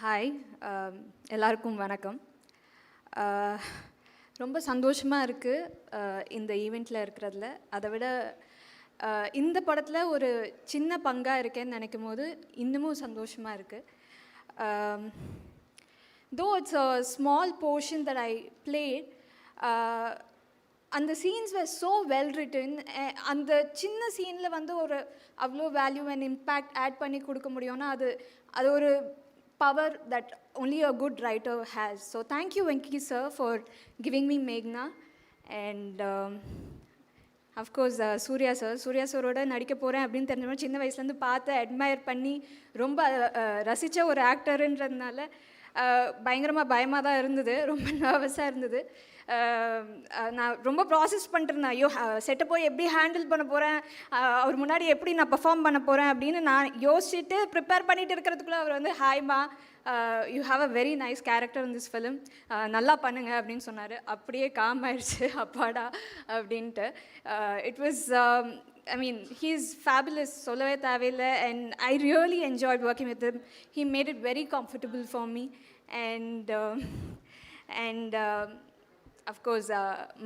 Hi, எல்லாருக்கும் வணக்கம். ரொம்ப சந்தோஷமாக இருக்குது இந்த ஈவெண்ட்டில் இருக்கிறதுல. அதை விட இந்த படத்தில் ஒரு சின்ன பங்காக இருக்கேன்னு நினைக்கும் போது இன்னமும் சந்தோஷமாக இருக்குது. Though it's a small portion that I played, அந்த scenes were so well written. அந்த சின்ன சீனில் வந்து ஒரு அவ்வளோ வேல்யூ அண்ட் இம்பேக்ட் ஆட் பண்ணி கொடுக்க முடியும்னா அது ஒரு power that only a good writer has. So thank you Venki sir for giving me Meghna, and of course Surya sir-ஓட நடிக்க போகிறேன் அப்படின்னு தெரிஞ்ச சின்ன வயசுலேருந்து பார்த்து அட்மையர் பண்ணி ரொம்ப ரசித்த ஒரு ஆக்டருன்றதுனால பயமாக தான் இருந்தது, ரொம்ப நர்வஸாக இருந்தது. நான் ரொம்ப ப்ராசஸ் பண்ணிட்டுருந்தேன். ஐயோ செட்டை போய் எப்படி ஹேண்டில் பண்ண போகிறேன், அவர் முன்னாடி எப்படி நான் பெர்ஃபார்ம் பண்ண போகிறேன் அப்படின்னு நான் யோசிச்சுட்டு ப்ரிப்பேர் பண்ணிட்டு இருக்கிறதுக்குள்ளே அவர் வந்து ஹாய்மா, you have a very nice character in this film, நல்லா பண்ணுங்க அப்படின்னு சொன்னார். அப்படியே காம் ஆயிடுச்சு, அப்பாடா அப்படின்ட்டு. It was I mean, he's fabulous, சொல்லவே தேவையில்லை. And I really enjoyed working with him. He made it very comfortable for me. And of course,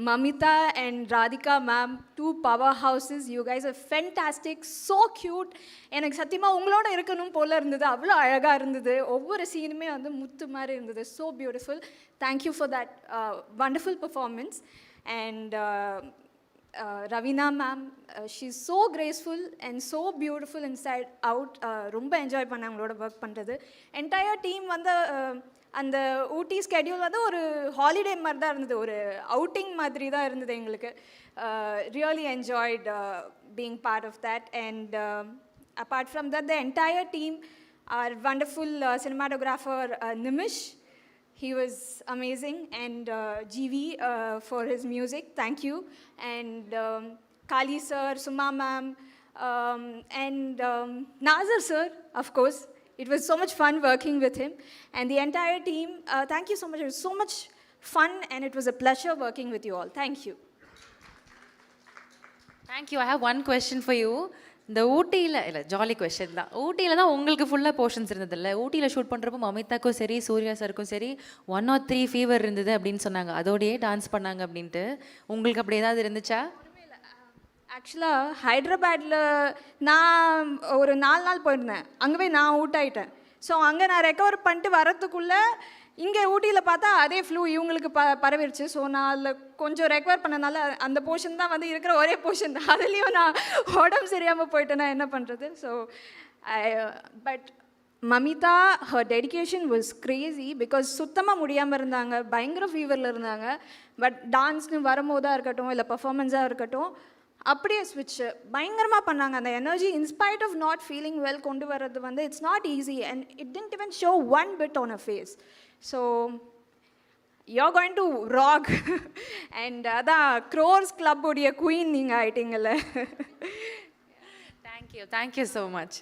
Mamita and Radhika ma'am, two powerhouses. You guys are fantastic, so cute. எனக்கு சத்தியமாக உங்களோட இருக்கணும் போல இருந்தது, அவ்வளோ அழகாக இருந்தது. ஒவ்வொரு சீனுமே வந்து முத்து மாதிரி இருந்தது. So beautiful. Thank you for that wonderful performance. And Ravina ma'am, she's so graceful and so beautiful inside out. ரொம்ப என்ஜாய் பண்ண அவங்களோட ஒர்க் பண்ணுறது. என்டையர் டீம் வந்து அந்த ஊட்டி ஸ்கெடியூல் வந்து ஒரு ஹாலிடே மாதிரி தான் இருந்தது, ஒரு அவுட்டிங் மாதிரி தான் இருந்தது எங்களுக்கு. Really enjoyed being part of that. And apart from that, the entire team, our wonderful cinematographer Nimish. He was amazing. And GV for his music, thank you. And Kali sir, Suma ma'am, and Nazar sir, of course. It was so much fun working with him. And the entire team, thank you so much. It was so much fun and it was a pleasure working with you all. Thank you. Thank you. I have one question for you. இந்த ஊட்டியில் இல்லை, jolly question தான். ஊட்டியில் தான் உங்களுக்கு ஃபுல்லாக portions இருந்ததில்ல. ஊட்டியில் ஷூட் பண்ணுறப்போ மமிதாக்கும் சரி சூர்யா சருக்கும் சரி 1 or 3 ஃபீவர் இருந்தது அப்படின்னு சொன்னாங்க, அதோடையே டான்ஸ் பண்ணாங்க அப்படின்ட்டு. உங்களுக்கு அப்படி ஏதாவது இருந்துச்சா? ஆக்சுவலாக ஹைதராபாடில் நான் ஒரு 4 நாள் போயிருந்தேன். அங்கே போய் நான் அவுட் ஆகிட்டேன். ஸோ அங்கே நான் ரெக்கவர் பண்ணிட்டு வரத்துக்குள்ளே இங்கே ஊட்டியில் பார்த்தா அதே ஃப்ளூ இவங்களுக்கு பரவிடுச்சு. ஸோ நான் அதில் கொஞ்சம் ரெக்கவர் பண்ணனால அந்த போர்ஷன் தான் வந்து இருக்கிற ஒரே போர்ஷன் தான். அதுலேயும் நான் உடம்பு சரியாமல் போயிட்டேன்னா என்ன பண்ணுறது? So but Mamitha, her dedication was Crazy. Because சுத்தமாக முடியாமல் இருந்தாங்க, பயங்கர ஃபீவரில் இருந்தாங்க. பட் டான்ஸ்னு வரும்போதாக இருக்கட்டும், இல்லை பர்ஃபார்மன்ஸாக இருக்கட்டும், அப்படியே ஸ்விட்ச் பயங்கரமாக பண்ணாங்க. அந்த energy in spite of not feeling well கொண்டு வர்றது வந்து it's not easy. And it didn't even show one bit on a face. So you're going to rock. And அதான் க்ரோர்ஸ் கிளப் உடைய குயின் நீங்கள் ஆயிட்டீங்கல்ல. Thank you so much.